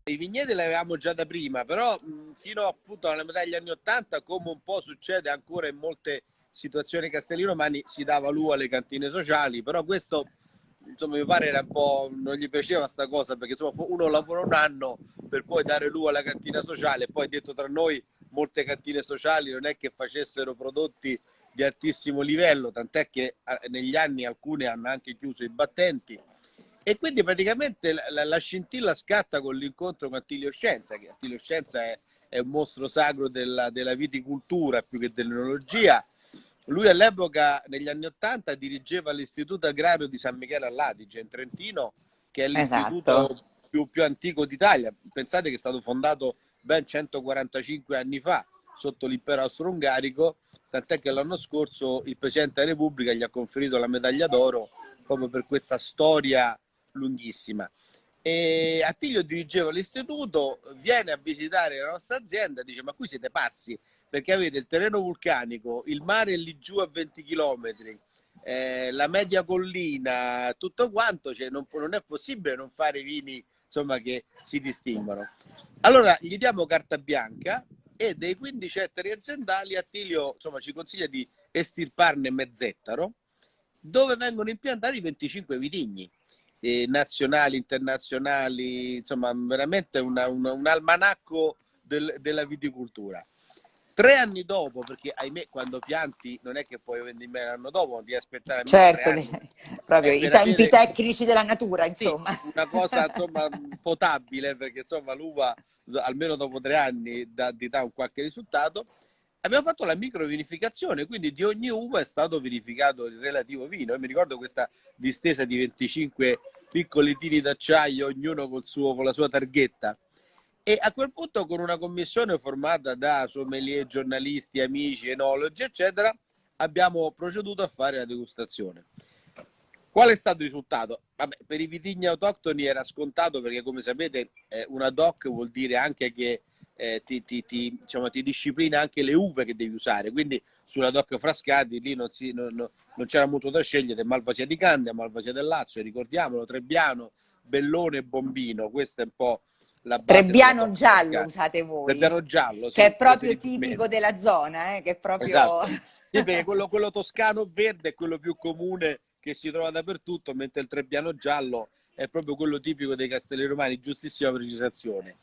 I vigneti li avevamo già da prima, però fino appunto alla metà degli anni '80, come un po' succede ancora in molte situazioni castelli romani, si dava l'uva alle cantine sociali, però questo insomma mi pare era un po', non gli piaceva sta cosa, perché insomma uno lavora un anno per poi dare l'uva alla cantina sociale, e poi detto tra noi molte cantine sociali non è che facessero prodotti di altissimo livello, tant'è che negli anni alcune hanno anche chiuso i battenti. E quindi praticamente la scintilla scatta con l'incontro con Attilio Scienza, che Attilio Scienza è un mostro sacro della viticoltura più che dell'enologia. Lui all'epoca, negli anni '80, dirigeva l'Istituto Agrario di San Michele all'Adige, in Trentino, che è Esatto. l'istituto più antico d'Italia. Pensate che è stato fondato ben 145 anni fa, sotto l'impero austro-ungarico, tant'è che l'anno scorso il Presidente della Repubblica gli ha conferito la medaglia d'oro proprio per questa storia lunghissima. E Attilio dirigeva l'istituto, viene a visitare la nostra azienda, dice: ma qui siete pazzi, perché avete il terreno vulcanico, il mare è lì giù a 20 chilometri, la media collina, tutto quanto, cioè non è possibile non fare vini insomma che si distinguono. Allora gli diamo carta bianca e dei 15 ettari aziendali Attilio insomma ci consiglia di estirparne mezzettaro, dove vengono impiantati 25 vitigni nazionali, internazionali, insomma veramente un almanacco della viticoltura. 3 anni dopo, perché ahimè quando pianti non è che puoi vendere l'anno dopo, devi aspettare almeno 3 anni proprio i per tempi avere tecnici della natura, sì, insomma. una cosa insomma potabile, perché insomma l'uva almeno dopo 3 anni ti dà un qualche risultato. Abbiamo fatto la microvinificazione, quindi di ogni uva è stato verificato il relativo vino. Io mi ricordo questa distesa di 25 piccoli tiri d'acciaio, ognuno con la sua targhetta. E a quel punto, con una commissione formata da sommelier, giornalisti, amici, enologi, eccetera, abbiamo proceduto a fare la degustazione. Qual è stato il risultato? Vabbè, per i vitigni autoctoni era scontato, perché come sapete una DOC vuol dire anche che diciamo, ti disciplina anche le uve che devi usare, quindi sulla DOC Frascati lì non c'era molto da scegliere: Malvasia di Candia, Malvasia del Lazio, ricordiamolo, Trebbiano, Bellone e Bombino. Questa è un po' la base della Trebbiano DOC giallo Frascati. usate voi, Trebbiano giallo, che sì, è proprio tipico preferibilmente. della zona, che è proprio... Esatto, sì, perché quello toscano verde è quello più comune che si trova dappertutto, mentre il Trebbiano giallo è proprio quello tipico dei Castelli Romani. Giustissima precisazione.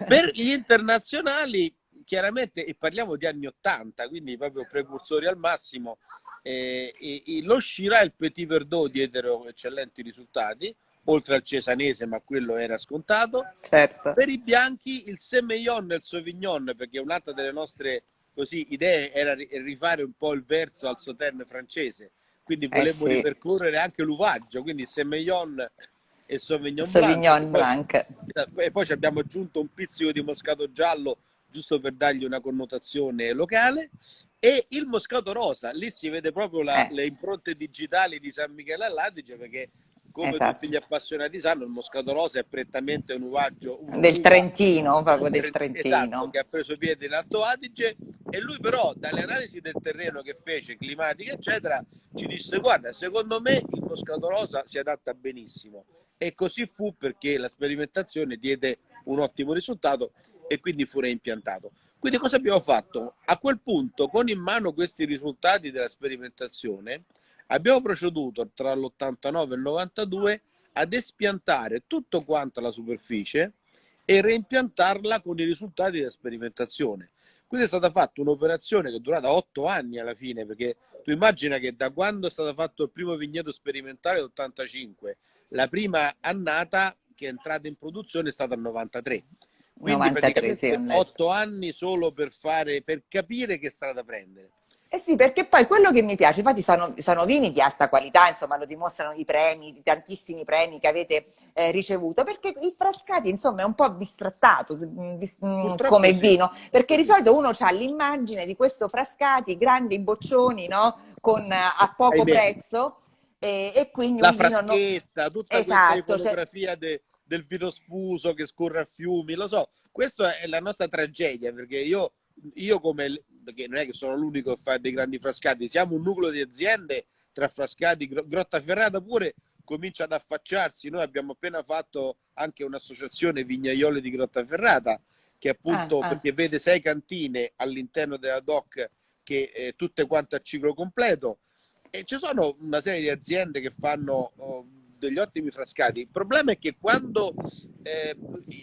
Per gli internazionali, chiaramente, e parliamo di anni '80, quindi proprio precursori al massimo, lo Shiraz e il Petit Verdot diedero eccellenti risultati, oltre al cesanese, ma quello era scontato. Certo. Per i bianchi il Semillon e il Sauvignon, perché un'altra delle nostre così idee era rifare un po' il verso al Sauterne francese, quindi volemmo Sì, ripercorrere anche l'uvaggio, quindi Semillon e Sauvignon Blanc, Sauvignon Blanc. e poi ci abbiamo aggiunto un pizzico di moscato giallo giusto per dargli una connotazione locale, e il moscato rosa. Lì si vede proprio le impronte digitali di San Michele all'Adige, perché come tutti Esatto. gli appassionati sanno, il moscato rosa è prettamente un uvaggio, Del un'uva Trentino, proprio del esatto, Trentino. che ha preso piede in Alto Adige. E lui però, dalle analisi del terreno che fece, climatiche eccetera, ci disse: guarda, secondo me il moscato rosa si adatta benissimo. E così fu, perché la sperimentazione diede un ottimo risultato e quindi fu reimpiantato. Quindi cosa abbiamo fatto? A quel punto, con in mano questi risultati della sperimentazione, abbiamo proceduto tra l'89 e il 92 ad espiantare tutto quanto la superficie e reimpiantarla con i risultati della sperimentazione. Quindi è stata fatta un'operazione che è durata 8 anni alla fine, perché tu immagina che da quando è stato fatto il primo vigneto sperimentale nell'85, la prima annata che è entrata in produzione è stata nel 93. Quindi 93, sì, ho praticamente letto. 8 anni solo per capire che strada prendere. Eh sì, perché poi quello che mi piace, infatti sono vini di alta qualità, insomma lo dimostrano i premi, i tantissimi premi che avete ricevuto, perché il Frascati insomma è un po' bistrattato Purtroppo come sì. vino, perché di solito uno ha l'immagine di questo Frascati, grandi boccioni, no? A poco Ahimè, prezzo, e quindi la un vino... fraschetta, tutta questa Esatto, cioè, iconografia del vino sfuso che scorre a fiumi, lo so, questa è la nostra tragedia, perché io come perché non è che sono l'unico che fa dei grandi frascati, siamo un nucleo di aziende tra Frascati, Grottaferrata pure comincia ad affacciarsi. Noi abbiamo appena fatto anche un'associazione Vignaioli di Grottaferrata, che appunto perché vede 6 cantine all'interno della DOC, che tutte quante a ciclo completo, e ci sono una serie di aziende che fanno degli ottimi frascati. Il problema è che quando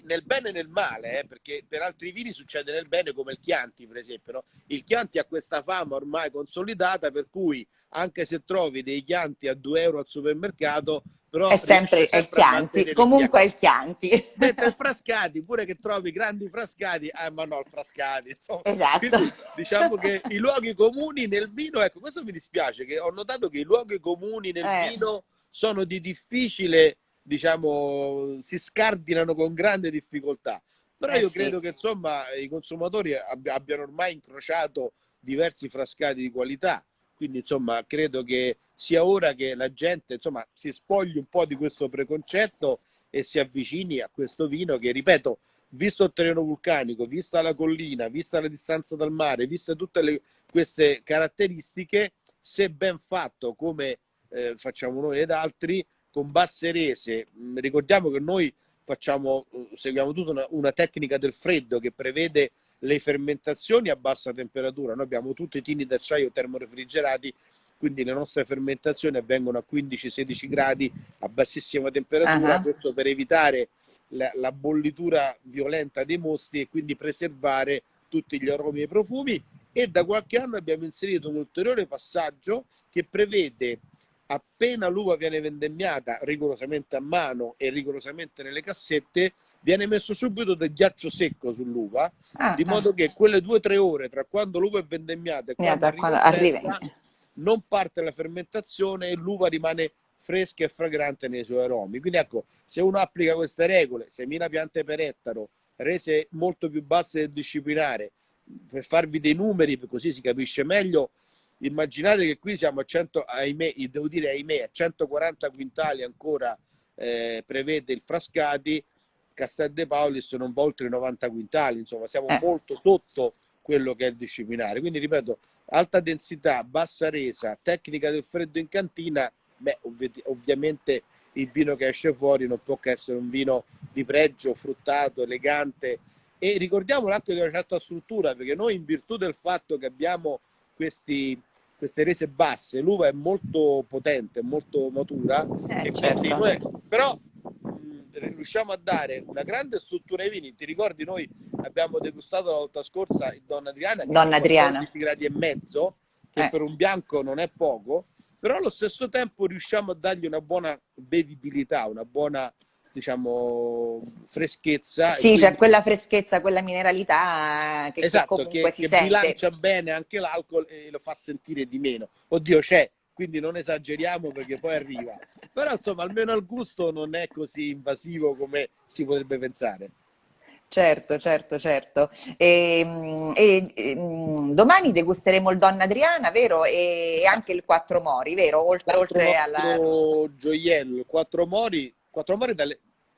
nel bene e nel male, perché per altri vini succede nel bene, come il Chianti per esempio, no? Il Chianti ha questa fama ormai consolidata, per cui anche se trovi dei Chianti a 2 euro al supermercato, però è sempre riesce è il sempre a Chianti, mantenere il comunque è Chianti. il Chianti. Mentre il Frascati, pure che trovi grandi frascati, ma no, il Frascati, insomma. Esatto. Quindi diciamo che i luoghi comuni nel vino, ecco, questo mi dispiace, che ho notato che i luoghi comuni nel vino sono di difficile, diciamo, si scardinano con grande difficoltà. Però io credo che insomma i consumatori abbiano ormai incrociato diversi frascati di qualità. Quindi insomma credo che sia ora che la gente insomma si spogli un po' di questo preconcetto e si avvicini a questo vino che, ripeto, visto il terreno vulcanico, vista la collina, vista la distanza dal mare, viste tutte queste caratteristiche, se ben fatto come facciamo noi ed altri, con basse rese. Ricordiamo che noi seguiamo tutta una tecnica del freddo che prevede le fermentazioni a bassa temperatura. Noi abbiamo tutti i tini d'acciaio termorefrigerati, quindi le nostre fermentazioni avvengono a 15-16 gradi a bassissima temperatura, questo per evitare la bollitura violenta dei mosti e quindi preservare tutti gli aromi e i profumi. E da qualche anno abbiamo inserito un ulteriore passaggio che prevede, appena l'uva viene vendemmiata rigorosamente a mano e rigorosamente nelle cassette, viene messo subito del ghiaccio secco sull'uva, di modo che quelle 2-3 ore tra quando l'uva è vendemmiata e quando arriva in testa non parte la fermentazione e l'uva rimane fresca e fragrante nei suoi aromi. Quindi ecco, se uno applica queste regole, 6.000 piante per ettaro, rese molto più basse del disciplinare, per farvi dei numeri, così si capisce meglio, immaginate che qui siamo a 100, ahimè, devo dire ahimè, a 140 quintali ancora prevede il Frascati, Castel De Paulis non va oltre i 90 quintali, insomma siamo molto sotto quello che è il disciplinare. Quindi ripeto, alta densità, bassa resa, tecnica del freddo in cantina, ovviamente il vino che esce fuori non può che essere un vino di pregio, fruttato, elegante. E ricordiamolo anche di una certa struttura, perché noi, in virtù del fatto che abbiamo queste rese basse, l'uva è molto potente, molto matura, e quindi noi, però riusciamo a dare una grande struttura ai vini. Ti ricordi, noi abbiamo degustato la volta scorsa il Donna Adriana, che è 14 gradi e mezzo, che per un bianco non è poco, però allo stesso tempo riusciamo a dargli una buona bevibilità, una buona, diciamo, freschezza. Sì, quindi c'è quella freschezza, quella mineralità che, esatto, che comunque si sente. Bilancia bene anche l'alcol e lo fa sentire di meno. Oddio, c'è, quindi non esageriamo perché poi arriva. Però insomma, almeno al gusto non è così invasivo come si potrebbe pensare. Certo. Domani degusteremo il Donna Adriana, vero? E anche il Quattro Mori, vero? Oltre alla gioiello, il Quattro Mori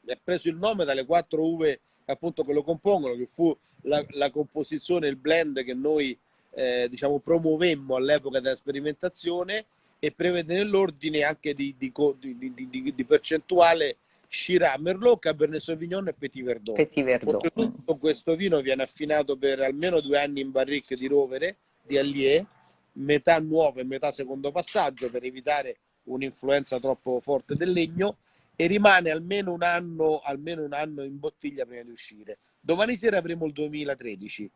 è preso il nome dalle 4 uve appunto che lo compongono, che fu la composizione, il blend che noi diciamo promuovemmo all'epoca della sperimentazione, e prevede nell'ordine anche di percentuale Shiraz, Merlot, Cabernet Sauvignon e Petit Verdot. Oltretutto questo vino viene affinato per almeno 2 anni in barrique di rovere, di Allier, metà nuovo e metà secondo passaggio, per evitare un'influenza troppo forte del legno, e rimane almeno un anno in bottiglia prima di uscire. Domani sera avremo il 2013.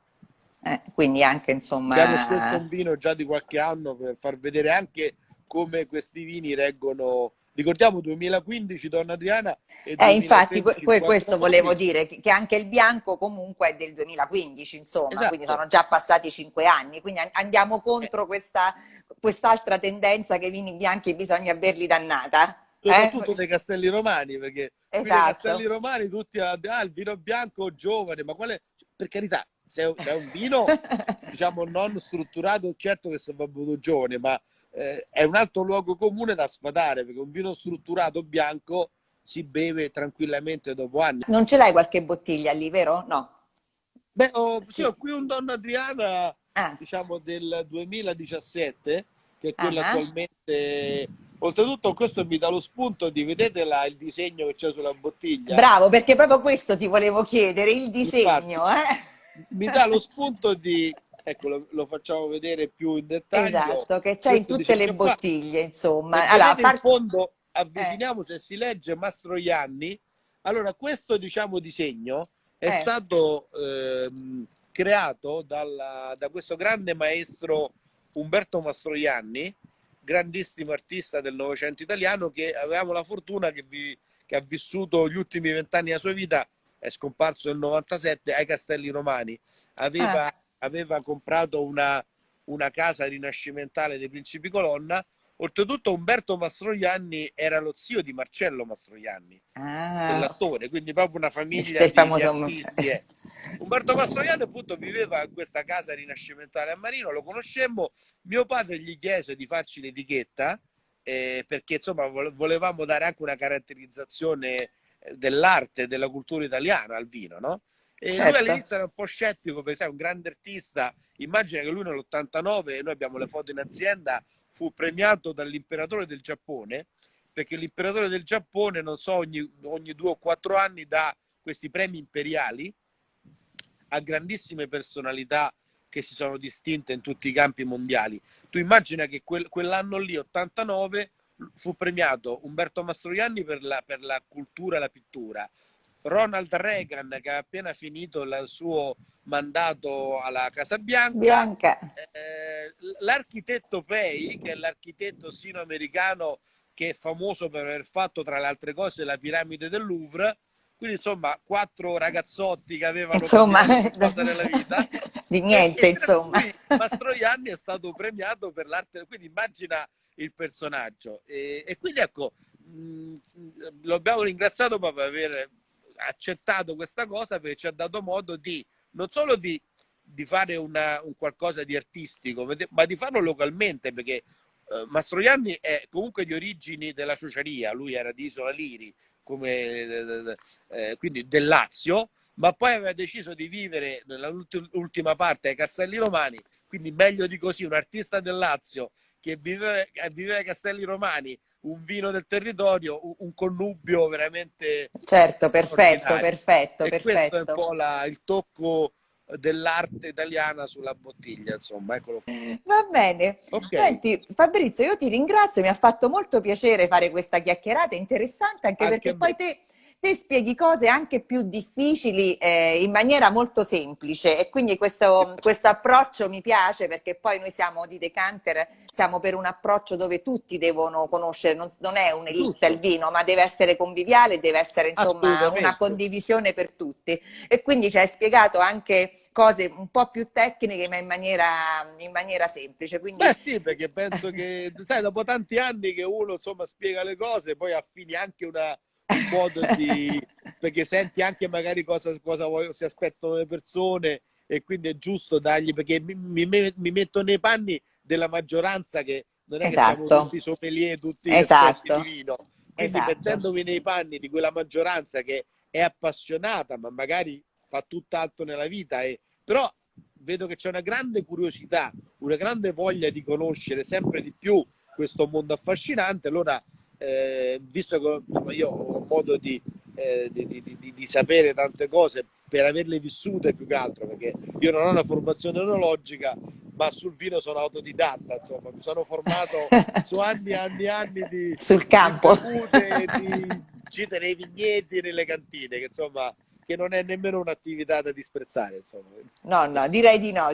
Quindi anche insomma abbiamo scelto un vino già di qualche anno per far vedere anche come questi vini reggono. Ricordiamo 2015 Donna Adriana e 2013, infatti questo volevo dire, che anche il bianco comunque è del 2015, insomma, esatto. Quindi sono già passati 5 anni, quindi andiamo contro quest'altra tendenza che i vini bianchi bisogna averli dannata. Soprattutto dei castelli romani, perché esatto. Nei castelli romani tutti il vino bianco giovane, ma quale, per carità, se è un vino diciamo non strutturato, certo che se va bevuto giovane, ma è un altro luogo comune da sfatare, perché un vino strutturato bianco si beve tranquillamente dopo anni. Non ce l'hai qualche bottiglia lì, vero? No. Sì, ho qui un Donna Adriana Ah, diciamo del 2017, che è quello ah, attualmente. Oltretutto questo mi dà lo spunto di, vedete là il disegno che c'è sulla bottiglia? bravo, perché proprio questo ti volevo chiedere, il Infatti, disegno, mi dà lo spunto di, ecco, lo facciamo vedere più in dettaglio, Esatto, che c'è in questo tutte le disegno qua, bottiglie, e insomma. Allora, vedete in fondo, eh, avviciniamo se si legge Mastroianni. Allora, questo diciamo disegno è eh, stato creato da questo grande maestro Umberto Mastroianni, grandissimo artista del Novecento italiano, che avevamo la fortuna che ha vissuto gli ultimi 20 anni della sua vita, è scomparso nel 97 ai Castelli Romani. ah, Aveva comprato una casa rinascimentale dei Principi Colonna. Oltretutto Umberto Mastroianni era lo zio di Marcello Mastroianni, ah, dell'attore, quindi proprio una c'è famiglia il di famoso... artisti. Umberto Mastroianni appunto viveva in questa casa rinascimentale a Marino, lo conoscemmo, mio padre gli chiese di farci l'etichetta, perché insomma volevamo dare anche una caratterizzazione dell'arte e della cultura italiana al vino, no? E lui Certo. all'inizio era un po' scettico, perché sai, un grande artista, immagina che lui nell'89, noi abbiamo le foto in azienda, fu premiato dall'imperatore del Giappone, perché l'imperatore del Giappone, non so, ogni 2 o 4 anni dà questi premi imperiali a grandissime personalità che si sono distinte in tutti i campi mondiali. Tu immagina che quell'anno lì, 89, fu premiato Umberto Mastroianni per la cultura e la pittura, Ronald Reagan, che ha appena finito il suo mandato alla Casa Bianca, Bianca. l'architetto Pei, che è l'architetto sino-americano che è famoso per aver fatto, tra le altre cose, la piramide del Louvre. Quindi insomma 4 ragazzotti che avevano Insomma, praticamente cosa nella vita, di e niente, per insomma. cui Mastroianni è stato premiato per l'arte. Quindi immagina il personaggio, e quindi ecco, lo abbiamo ringraziato per aver accettato questa cosa, perché ci ha dato modo di non solo di fare un qualcosa di artistico, ma di farlo localmente, perché Mastroianni è comunque di origini della ciociaria, lui era di Isola Liri, quindi del Lazio, ma poi aveva deciso di vivere nell'ultima parte ai Castelli Romani, quindi meglio di così, un artista del Lazio che viveva ai Castelli Romani, un vino del territorio, un connubio veramente Certo, perfetto, straordinario. perfetto, E questo è un perfetto. po' il tocco dell'arte italiana sulla bottiglia, insomma, eccolo qua. Va bene. Ok, Senti, Fabrizio, io ti ringrazio, mi ha fatto molto piacere fare questa chiacchierata interessante anche anche a perché poi me. te spieghi cose anche più difficili in maniera molto semplice e quindi questo approccio mi piace perché poi noi siamo di Decanter, siamo per un approccio dove tutti devono conoscere, non è un'elite il Giusto, vino, ma deve essere conviviale, deve essere insomma una assolutamente. condivisione per tutti. E quindi ci hai spiegato anche cose un po' più tecniche, ma in maniera semplice. Beh Quindi, sì, perché penso che, sai, dopo tanti anni che uno insomma spiega le cose, poi affini anche un modo di, perché senti anche magari cosa si aspettano le persone, e quindi è giusto dargli, perché mi metto nei panni della maggioranza, che non è che siamo esatto, tutti sommelier, tutti esperti di esatto, vino, quindi esatto. mettendomi nei panni di quella maggioranza che è appassionata, ma magari fa tutt'altro nella vita, però vedo che c'è una grande curiosità, una grande voglia di conoscere sempre di più questo mondo affascinante. Allora, visto che insomma, io ho modo di sapere tante cose per averle vissute più che altro, perché io non ho una formazione enologica, ma sul vino sono autodidatta, insomma, mi sono formato su anni e anni e anni Sul di campo. bevute, di gite nei vigneti e nelle cantine, che insomma che non è nemmeno un'attività da disprezzare, insomma. No, no, direi di no.